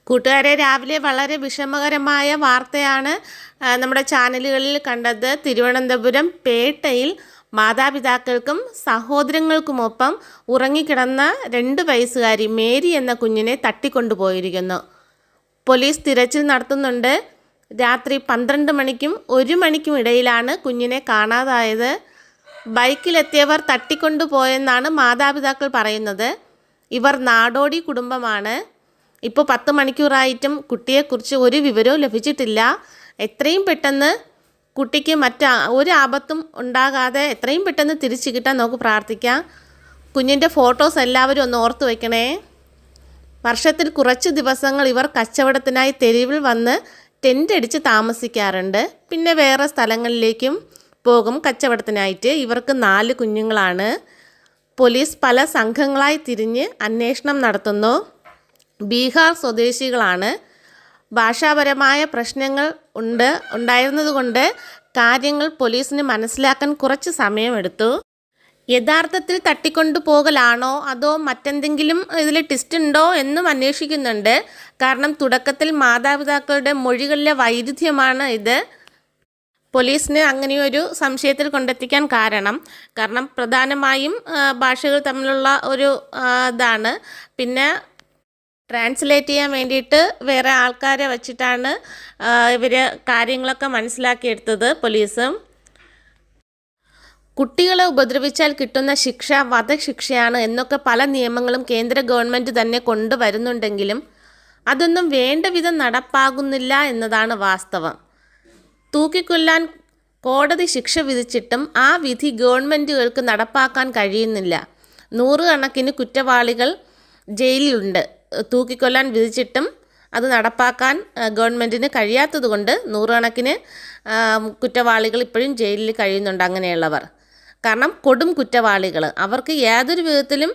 കൂട്ടുകാരെ, രാവിലെ വളരെ വിഷമകരമായ വാർത്തയാണ് നമ്മുടെ ചാനലുകളിൽ കണ്ടത്. തിരുവനന്തപുരം പേട്ടയിൽ മാതാപിതാക്കൾക്കും സഹോദരങ്ങൾക്കുമൊപ്പം ഉറങ്ങിക്കിടന്ന 2 വയസ്സുകാരി മേരി എന്ന കുഞ്ഞിനെ തട്ടിക്കൊണ്ടുപോയിരിക്കുന്നു. പോലീസ് തിരച്ചിൽ നടത്തുന്നുണ്ട്. രാത്രി 12 മണിക്കും 1 മണിക്കും ഇടയിലാണ് കുഞ്ഞിനെ കാണാതായത്. ബൈക്കിലെത്തിയവർ തട്ടിക്കൊണ്ടുപോയെന്നാണ് മാതാപിതാക്കൾ പറയുന്നത്. ഇവർ നാടോടി കുടുംബമാണ്. ഇപ്പോൾ 10 മണിക്കൂറായിട്ടും കുട്ടിയെക്കുറിച്ച് ഒരു വിവരവും ലഭിച്ചിട്ടില്ല. എത്രയും പെട്ടെന്ന് കുട്ടിക്ക് ഒരു ആപത്തും ഉണ്ടാകാതെ എത്രയും പെട്ടെന്ന് തിരിച്ചു കിട്ടാൻ നമുക്ക് പ്രാർത്ഥിക്കാം. കുഞ്ഞിൻ്റെ ഫോട്ടോസ് എല്ലാവരും ഒന്ന് ഓർത്ത് വയ്ക്കണേ. വർഷത്തിൽ കുറച്ച് ദിവസങ്ങൾ ഇവർ കച്ചവടത്തിനായി തെരുവിൽ വന്ന് ടെൻ്റ് അടിച്ച് താമസിക്കാറുണ്ട്. പിന്നെ വേറെ സ്ഥലങ്ങളിലേക്കും പോകും കച്ചവടത്തിനായിട്ട്. ഇവർക്ക് 4 കുഞ്ഞുങ്ങളാണ്. പോലീസ് പല സംഘങ്ങളായി തിരിഞ്ഞ് അന്വേഷണം നടത്തുന്നു. ബീഹാർ സ്വദേശികളാണ്. ഭാഷാപരമായ പ്രശ്നങ്ങൾ ഉണ്ടായിരുന്നതുകൊണ്ട് കാര്യങ്ങൾ പോലീസിന് മനസ്സിലാക്കാൻ കുറച്ച് സമയമെടുത്തു. യഥാർത്ഥത്തിൽ തട്ടിക്കൊണ്ടുപോകലാണോ അതോ മറ്റെന്തെങ്കിലും ഇതിൽ ട്വിസ്റ്റ് ഉണ്ടോ എന്നും അന്വേഷിക്കുന്നുണ്ട്. കാരണം തുടക്കത്തിൽ മാതാപിതാക്കളുടെ മൊഴികളിലെ വൈരുദ്ധ്യമാണ് ഇത് പോലീസിന് അങ്ങനെയൊരു സംശയത്തിൽ കൊണ്ടെത്തിക്കാൻ കാരണം പ്രധാനമായും ഭാഷകൾ തമ്മിലുള്ള ഒരു ഇതാണ്. പിന്നെ ട്രാൻസ്ലേറ്റ് ചെയ്യാൻ വേണ്ടിയിട്ട് വേറെ ആൾക്കാരെ വച്ചിട്ടാണ് ഇവർ കാര്യങ്ങളൊക്കെ മനസ്സിലാക്കിയെടുത്തത് പോലീസ്. കുട്ടികളെ ഉപദ്രവിച്ചാൽ കിട്ടുന്ന ശിക്ഷ വധശിക്ഷയാണ് എന്നൊക്കെ പല നിയമങ്ങളും കേന്ദ്ര ഗവൺമെൻറ് തന്നെ കൊണ്ടുവരുന്നുണ്ടെങ്കിലും അതൊന്നും വേണ്ട വിധം നടപ്പാകുന്നില്ല എന്നതാണ് വാസ്തവം. തൂക്കിക്കൊല്ലാൻ കോടതി ശിക്ഷ വിധിച്ചിട്ടും ആ വിധി ഗവൺമെൻറ്റുകൾക്ക് നടപ്പാക്കാൻ കഴിയുന്നില്ല. 100 കണക്കിന് കുറ്റവാളികൾ ജയിലിലുണ്ട്. തൂക്കിക്കൊല്ലാൻ വിധിച്ചിട്ടും അത് നടപ്പാക്കാൻ ഗവൺമെൻറ്റിന് കഴിയാത്തതുകൊണ്ട് 100 കണക്കിന് കുറ്റവാളികൾ ഇപ്പോഴും ജയിലിൽ കഴിയുന്നുണ്ട്. അങ്ങനെയുള്ളവർ കാരണം കൊടും കുറ്റവാളികൾ, അവർക്ക് യാതൊരു വിധത്തിലും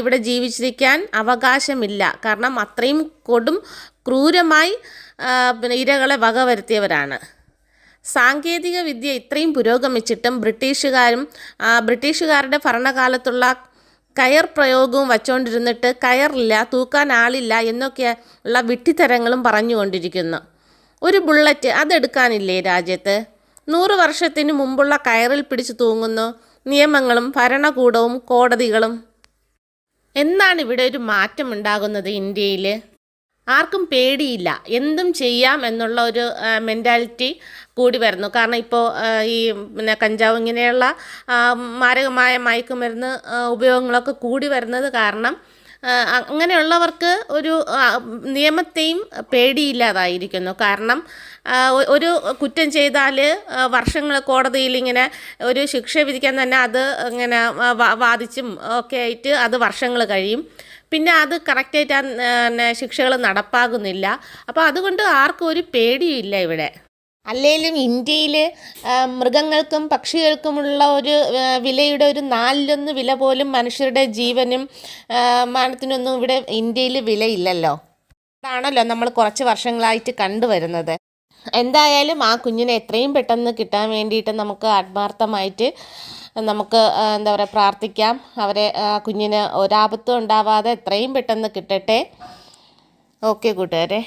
ഇവിടെ ജീവിച്ചിരിക്കാൻ അവകാശമില്ല. കാരണം അത്രയും കൊടും ക്രൂരമായി ഇരകളെ വകവരുത്തിയവരാണ്. സാങ്കേതിക വിദ്യ ഇത്രയും പുരോഗമിച്ചിട്ടും ബ്രിട്ടീഷുകാരുടെ ഭരണകാലത്തുള്ള കയർ പ്രയോഗവും വച്ചുകൊണ്ടിരുന്നിട്ട് കയറില്ല, തൂക്കാൻ ആളില്ല എന്നൊക്കെ ഉള്ള വിഡ്ഢിത്തരങ്ങളും പറഞ്ഞുകൊണ്ടിരിക്കുന്നു. ഒരു ബുള്ളറ്റ് അതെടുക്കാനില്ലേ രാജ്യത്ത്? 100 വർഷത്തിന് മുമ്പുള്ള കയറിൽ പിടിച്ചു തൂങ്ങുന്നു നിയമങ്ങളും ഭരണകൂടവും കോടതികളും. എന്നാണ് ഇവിടെ ഒരു മാറ്റം ഉണ്ടാകുന്നത് ഇന്ത്യയിൽ? ആർക്കും പേടിയില്ല, എന്തും ചെയ്യാം എന്നുള്ള ഒരു മെൻറ്റാലിറ്റി കൂടി വരുന്നു. കാരണം ഇപ്പോൾ ഈ കഞ്ചാവ് ഇങ്ങനെയുള്ള മാരകമായ മയക്കുമരുന്ന് ഉപയോഗങ്ങളൊക്കെ കൂടി വരുന്നത് കാരണം അങ്ങനെയുള്ളവർക്ക് ഒരു നിയമത്തെയും പേടിയില്ലാതായിരിക്കുന്നു. കാരണം ഒരു കുറ്റം ചെയ്താൽ വർഷങ്ങൾ കോടതിയിൽ ഇങ്ങനെ ഒരു ശിക്ഷ വിധിക്കാൻ തന്നെ അത് ഇങ്ങനെ വാദിച്ചും ഒക്കെ ആയിട്ട് അത് വർഷങ്ങൾ കഴിയും. പിന്നെ അത് കറക്റ്റായിട്ട് ശിക്ഷകൾ നടപ്പാകുന്നില്ല. അപ്പോൾ അതുകൊണ്ട് ആർക്കും ഒരു പേടിയില്ല ഇവിടെ. അല്ലെങ്കിലും ഇന്ത്യയിൽ മൃഗങ്ങൾക്കും പക്ഷികൾക്കുമുള്ള ഒരു വിലയുടെ ഒരു 4-1 വില പോലും മനുഷ്യരുടെ ജീവനും മാനത്തിനൊന്നും ഇവിടെ ഇന്ത്യയിൽ വിലയില്ലല്ലോ. അതാണല്ലോ നമ്മൾ കുറച്ച് വർഷങ്ങളായിട്ട് കണ്ടുവരുന്നത്. എന്തായാലും ആ കുഞ്ഞിനെ എത്രയും പെട്ടെന്ന് കിട്ടാൻ വേണ്ടിയിട്ട് നമുക്ക് ആത്മാർത്ഥമായിട്ട് നമുക്ക് പ്രാർത്ഥിക്കാം. അവരെ കുഞ്ഞിന് ഒരാപത്തും ഉണ്ടാവാതെ എത്രയും പെട്ടെന്ന് കിട്ടട്ടെ. ഓക്കെ കൂട്ടുകാരെ.